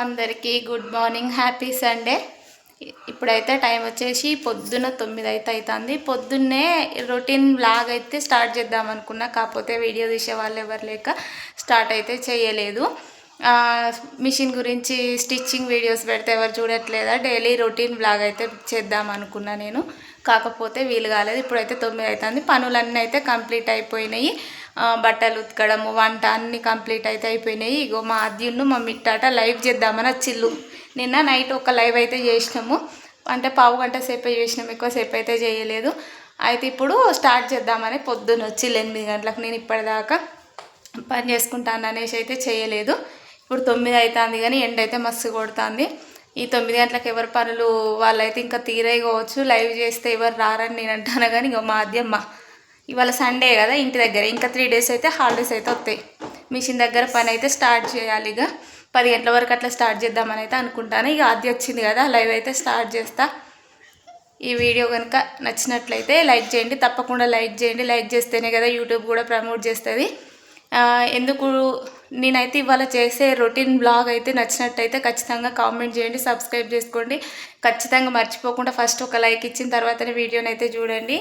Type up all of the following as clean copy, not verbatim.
అందరికీ good morning, happy Sunday. ఇప్పుడైతే time వచ్చేసి పొద్దున్న 9 అయితే అవుతుంది. పొద్దున్నే రొటీన్ వ్లాగ్ అయితే స్టార్ట్ చేద్దాం అనుకున్నా, కాకపోతే వీడియో తీసే వాళ్ళు ఎవరు లేక స్టార్ట్ అయితే చేయలేదు. మిషన్ గురించి స్టిచ్చింగ్ వీడియోస్ పెడితే ఎవరు చూడట్లేదా, డైలీ రొటీన్ వ్లాగ్ అయితే చేద్దాం అనుకున్నా నేను, కాకపోతే వీలు కాలేదు. ఇప్పుడైతే 9 అవుతుంది. పనులన్నీ అయితే కంప్లీట్ అయిపోయినాయి. బట్టలు ఉతకడము, వంట అన్నీ కంప్లీట్ అయితే అయిపోయినాయి. ఇగో మా అద్యున్ను మా మిట్టాట లైవ్ చేద్దామని వచ్చిల్లు. నిన్న నైట్ ఒక లైవ్ అయితే చేసినాము, అంటే పావు గంట సేపు చేసినాము, ఎక్కువసేపు అయితే చేయలేదు. అయితే ఇప్పుడు స్టార్ట్ చేద్దామని పొద్దున్న వచ్చి 8 గంటలకు. నేను ఇప్పటిదాకా పని చేసుకుంటాను అనేసి అయితే చేయలేదు. ఇప్పుడు 9 అవుతుంది, కానీ ఎండ అయితే మస్తు కొడుతుంది. ఈ 9 గంటలకు ఎవరి పనులు వాళ్ళైతే ఇంకా తీరేయవచ్చు. లైవ్ చేస్తే ఎవరు రారని నేను అంటాను, కానీ ఇక మా అద్యమ్మ ఇవాళ సండే కదా, ఇంటి దగ్గర ఇంకా 3 డేస్ అయితే హాలిడేస్ అయితే వస్తాయి. మిషన్ దగ్గర పని అయితే స్టార్ట్ చేయాలి. ఇక 10 గంటల వరకు అట్లా స్టార్ట్ చేద్దామని అయితే అనుకుంటాను. ఇక అది వచ్చింది కదా, లైవ్ అయితే స్టార్ట్ చేస్తా. ఈ వీడియో కనుక నచ్చినట్లయితే లైక్ చేయండి, తప్పకుండా లైక్ చేయండి. లైక్ చేస్తేనే కదా యూట్యూబ్ కూడా ప్రమోట్ చేస్తుంది. ఎందుకు నేనైతే ఇవాళ చేసే రొటీన్ బ్లాగ్ అయితే నచ్చినట్టయితే ఖచ్చితంగా కామెంట్ చేయండి, సబ్స్క్రైబ్ చేసుకోండి. ఖచ్చితంగా మర్చిపోకుండా ఫస్ట్ ఒక లైక్ ఇచ్చిన తర్వాతనే వీడియోని అయితే చూడండి.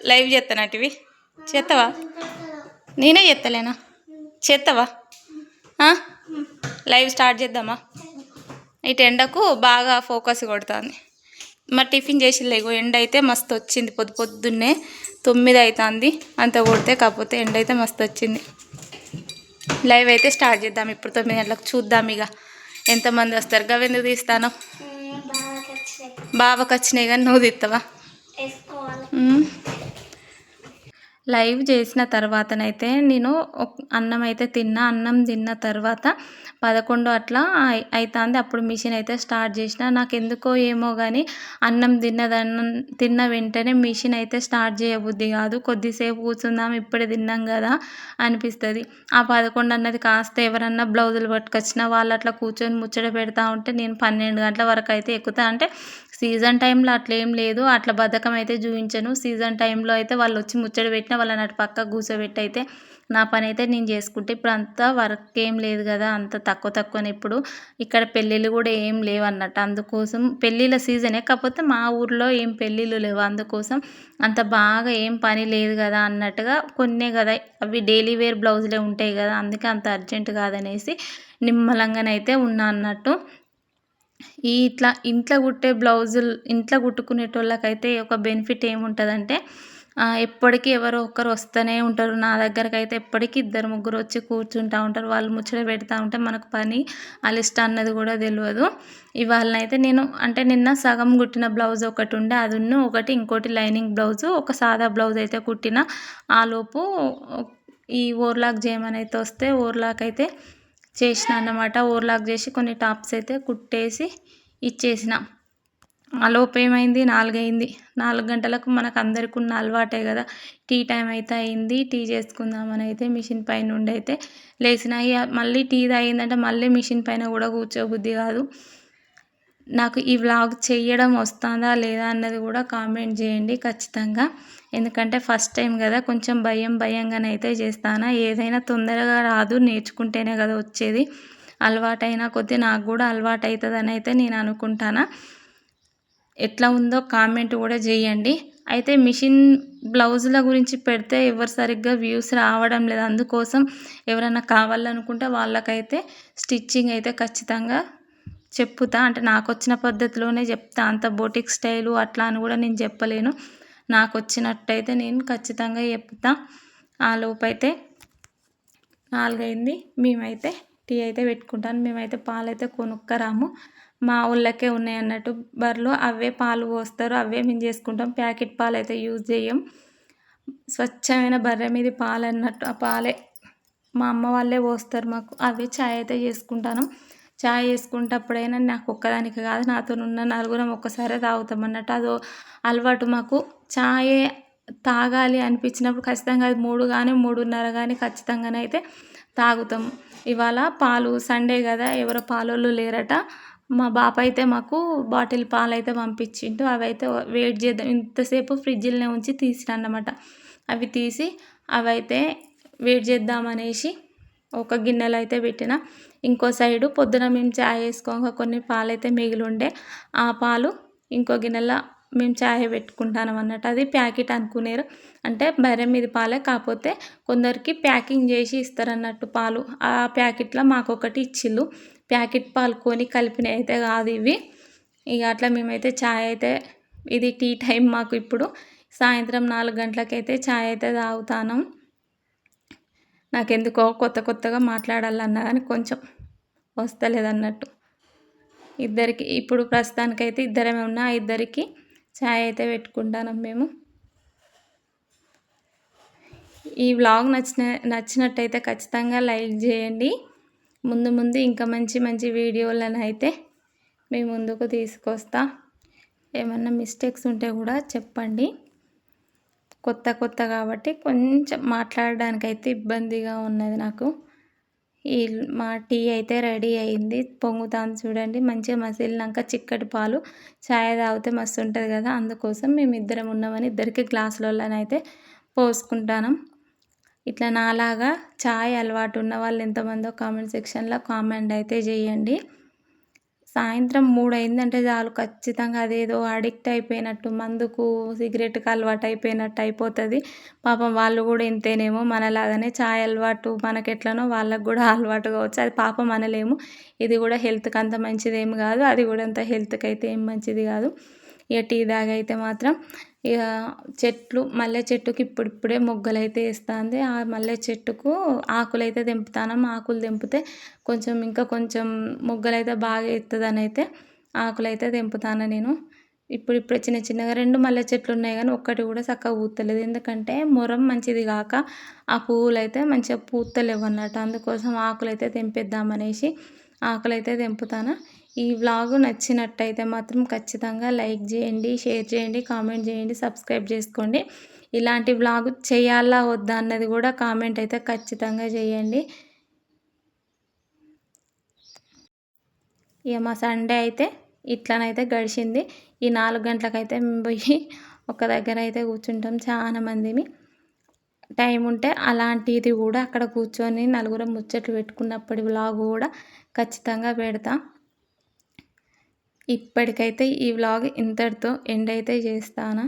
లైవ్ చేస్తానటివి చేస్తావా? నేనే చేస్తలేనా? చేస్తావా? లైవ్ స్టార్ట్ చేద్దామా? ఇటు ఎండకు బాగా ఫోకస్ కొడుతుంది. మరి టిఫిన్ చేసిలేగో, ఎండ అయితే మస్తు వచ్చింది. పొద్దున్నే 9 అవుతుంది అంత కొడితే, కాకపోతే ఎండ అయితే మస్తు వచ్చింది. లైవ్ అయితే స్టార్ట్ చేద్దాం ఇప్పుడు 9 గంటలకు. చూద్దాం ఇక ఎంతమంది వస్తారు. గవెందుకు తీస్తాను? బాబాకి వచ్చినాయి, కానీ నువ్వు తీస్తావా? లైవ్ చేసిన తర్వాతనైతే నేను అన్నం అయితే తిన్నా. అన్నం తిన్న తర్వాత 11 అట్లా అవుతుంది. అప్పుడు మిషన్ అయితే స్టార్ట్ చేసిన. నాకు ఎందుకో ఏమో కానీ అన్నం తిన్న వెంటనే మిషన్ అయితే స్టార్ట్ చేయబుద్ధి కాదు. కొద్దిసేపు కూర్చుందాం, ఇప్పుడే తిన్నాం కదా అనిపిస్తుంది. ఆ 11 అన్నది కాస్త ఎవరన్నా బ్లౌజులు పట్టుకొచ్చినా వాళ్ళు అట్లా కూర్చొని ముచ్చట పెడతా ఉంటే నేను 12 గంటల వరకు అయితే ఎక్కుతా. అంటే సీజన్ టైంలో అట్లా ఏం లేదు, అట్లా బద్ధకం అయితే చూపించను. సీజన్ టైంలో అయితే వాళ్ళు వచ్చి ముచ్చట పెట్టినా వాళ్ళని అటు పక్క కూర్చోబెట్టి అయితే నా పని అయితే నేను చేసుకుంటే, ఇప్పుడు అంతా వర్క్ ఏం లేదు కదా, అంత తక్కువనే. ఇప్పుడు ఇక్కడ పెళ్ళిళ్ళు కూడా ఏం లేవు అన్నట్టు, అందుకోసం పెళ్ళిళ్ళ సీజనే, కాకపోతే మా ఊర్లో ఏం పెళ్ళిళ్ళు లేవు, అందుకోసం అంత బాగా ఏం పని లేదు కదా అన్నట్టుగా. కొన్నే కదా అవి డైలీ వేర్ బ్లౌజులే ఉంటాయి కదా, అందుకే అంత అర్జెంట్ కాదనేసి నిమ్మలంగానైతే ఉన్నా అన్నట్టు. ఇట్లా ఇంట్లో కుట్టే బ్లౌజులు, ఇంట్లో కుట్టుకునేటోళ్ళకైతే ఒక బెనిఫిట్ ఏముంటుందంటే, ఎప్పటికీ ఎవరో ఒకరు వస్తూనే ఉంటారు నా దగ్గరకు. అయితే ఎప్పటికీ 2-3 వచ్చి కూర్చుంటూ ఉంటారు. వాళ్ళు ముచ్చట పెడతా ఉంటే మనకు పని అలిష్ట అన్నది కూడా తెలియదు. ఇవాళనైతే నేను అంటే నిన్న సగం కుట్టిన బ్లౌజ్ ఒకటి ఉండే, అది ఇంకోటి లైనింగ్ బ్లౌజు, ఒక సాదా బ్లౌజ్ అయితే కుట్టిన. ఆలోపు ఈ ఓవర్లాక్ చేయమని అయితే వస్తే ఓవర్లాక్ అయితే చేసిన అన్నమాట. ఓవర్లాక్ చేసి కొన్ని టాప్స్ అయితే కుట్టేసి ఇచ్చేసిన. ఆ లోపు ఏమైంది, 4 అయింది. 4 గంటలకు మనకు అందరికీ ఉన్న అలవాటే కదా, టీ టైం అయితే అయింది. టీ చేసుకుందామని అయితే మిషన్ పైన నుండి అయితే లేచిన. మళ్ళీ టీ తాగిందంటే మళ్ళీ మిషన్ పైన కూడా కూర్చోబుద్ధి కాదు. నాకు ఈ వ్లాగ్ చేయడం వస్తుందా లేదా అన్నది కూడా కామెంట్ చేయండి ఖచ్చితంగా. ఎందుకంటే ఫస్ట్ టైం కదా, కొంచెం భయంగానైతే చేస్తాను. ఏదైనా తొందరగా రాదు, నేర్చుకుంటేనే కదా వచ్చేది. అలవాటైనా కొద్దీ నాకు కూడా అలవాటు అవుతుందని అయితే నేను అనుకుంటాను. ఎట్లా ఉందో కామెంట్ కూడా చేయండి. అయితే మిషన్ బ్లౌజుల గురించి పెడితే ఎవరు సరిగ్గా వ్యూస్ రావడం లేదు, అందుకోసం ఎవరైనా కావాలనుకుంటే వాళ్ళకైతే స్టిచ్చింగ్ అయితే ఖచ్చితంగా చెప్పుతా. అంటే నాకు వచ్చిన పద్ధతిలోనే చెప్తా, అంత బోటిక్ స్టైలు అట్లా అని కూడా నేను చెప్పలేను. నాకు వచ్చినట్టయితే నేను ఖచ్చితంగా చెప్తా. ఆ లోపైతే 4 అయింది. మేమైతే టీ అయితే పెట్టుకుంటాను. మేమైతే పాలు అయితే కొనుక్కరాము, మా ఊళ్ళకే ఉన్నాయి అన్నట్టు బర్రెలు, అవే పాలు పోస్తారు, అవే మేము చేసుకుంటాం. ప్యాకెట్ పాలు అయితే యూజ్ చేయం. స్వచ్ఛమైన బర్రె మీది పాలు అన్నట్టు, ఆ పాలే మా అమ్మ వాళ్ళే పోస్తారు మాకు. అవే ఛాయ్ అయితే చేసుకుంటాను. ఛాయ్ చేసుకుంటప్పుడైనా నాకు ఒక్కదానికి కాదు, నాతో ఉన్న నలుగురం ఒక్కసారే తాగుతాం అన్నట్టు. అదో అలవాటు మాకు. ఛాయ్ తాగాలి అనిపించినప్పుడు ఖచ్చితంగా అది 3 కానీ 3:30 కానీ ఖచ్చితంగానైతే తాగుతాము. ఇవాళ పాలు సండే కదా, ఎవరో పాలోళ్ళు లేరట. మా బాప అయితే మాకు బాటిల్ పాలు అయితే పంపించిండు. అవి అయితే వెయిట్ చేద్దాం, ఇంతసేపు ఫ్రిడ్జ్లోనే ఉంచి తీసిన అన్నమాట. అవి తీసి అవైతే వెయిట్ చేద్దామనేసి ఒక గిన్నెలో అయితే పెట్టిన. ఇంకో సైడు పొద్దున మేము చాయ్ వేసుకోగా కొన్ని పాలైతే మిగిలుండే ఆ పాలు ఇంకో గిన్నెలో మేము చాయ్ పెట్టుకుంటాం అన్నట్టు. అది ప్యాకెట్ అనుకునేరు. అంటే బర్రె మీది పాలే, కాకపోతే కొందరికి ప్యాకింగ్ చేసి ఇస్తారన్నట్టు పాలు. ఆ ప్యాకెట్లో మాకొకటి ఇచ్చిళ్ళు. ప్యాకెట్ పాలు కొని కలిపినవి అయితే కాదు ఇవి. ఇక అట్లా మేమైతే చాయ్ అయితే ఇది టీ టైం మాకు ఇప్పుడు. సాయంత్రం 4 గంటలకైతే చాయ్ అయితే తాగుతాను. నాకెందుకో కొత్తగా మాట్లాడాలన్నా కానీ కొంచెం వస్తలేదన్నట్టు. ఇద్దరికి ఇప్పుడు ప్రస్తుతానికైతే ఇద్దరమే ఉన్నా, ఇద్దరికి చాయ్ అయితే పెట్టుకుంటాను మేము. ఈ వ్లాగ్ నచ్చినట్టయితే ఖచ్చితంగా లైక్ చేయండి. ముందు ఇంకా మంచి వీడియోలను అయితే మీ ముందుకు తీసుకొస్తా. ఏమన్నా మిస్టేక్స్ ఉంటే కూడా చెప్పండి. కొత్త కాబట్టి కొంచెం మాట్లాడడానికైతే ఇబ్బందిగా ఉన్నది నాకు. మా టీ అయితే రెడీ అయింది, పొంగుతాంది చూడండి. మంచిగా మసిలినాక చిక్కటి పాలు చాయ్ తాగితే మస్తు ఉంటుంది కదా, అందుకోసం మేము ఇద్దరం ఉన్నామని ఇద్దరికి గ్లాసులలోనైతే పోసుకుంటాను. ఇట్లా నాలాగా చాయ్ అలవాటు ఉన్న వాళ్ళు ఎంతమందో కామెంట్ సెక్షన్లో కామెంట్ అయితే చేయండి. సాయంత్రం 3 అయిందంటే చాలు ఖచ్చితంగా అదేదో అడిక్ట్ అయిపోయినట్టు, మందుకు సిగరెట్కి అలవాటు అయిపోయినట్టు అయిపోతుంది. పాపం వాళ్ళు కూడా ఇంతేనేమో మనలాగానే చాయ్ అలవాటు మనకెట్లనో వాళ్ళకు కూడా అలవాటు కావచ్చు. అది పాపం అనలేము. ఇది కూడా హెల్త్కి అంత మంచిదేమి కాదు, అది కూడా అంత హెల్త్కి అయితే ఏం మంచిది కాదు. ఇక టీ తాగైతే మాత్రం ఇక మల్లె చెట్టుకి ఇప్పుడిప్పుడే మొగ్గలైతే వేస్తుంది. ఆ మల్లె చెట్టుకు ఆకులైతే తెంపుతాను. ఆకులు తెంపితే ఇంకా కొంచెం మొగ్గలైతే బాగా ఎత్తుందని అయితే ఆకులైతే తెంపుతాను నేను. ఇప్పుడిప్పుడే చిన్నగా 2 మల్లె చెట్లు ఉన్నాయి కానీ ఒక్కటి కూడా చక్కగా పూస్తలేదు. ఎందుకంటే మొరం మంచిది కాక ఆ పువ్వులు అయితే మంచిగా పూస్తలేవు అన్నట్టు. అందుకోసం ఆకులైతే తెంపేద్దామనేసి ఆకులైతే తెంపుతాను. ఈ వ్లాగ్ నచ్చినట్టయితే మాత్రం ఖచ్చితంగా లైక్ చేయండి, షేర్ చేయండి, కామెంట్ చేయండి, సబ్స్క్రైబ్ చేసుకోండి. ఇలాంటి వ్లాగ్ చేయాలా వద్దా అన్నది కూడా కామెంట్ అయితే ఖచ్చితంగా చేయండి. ఇక మా సండే అయితే ఇట్లనైతే గడిచింది. ఈ 4 గంటలకైతే మేము పోయి ఒక దగ్గర అయితే కూర్చుంటాం చాలా మందిమి. టైం ఉంటే అలాంటిది కూడా అక్కడ కూర్చొని నలుగురం ముచ్చట్లు పెట్టుకున్నప్పటి వ్లాగ్ కూడా ఖచ్చితంగా పెడతా. ఇప్పటికైతే ఈ వ్లాగ్ ఇంతటితో ఎండ్ అయితే చేస్తాను.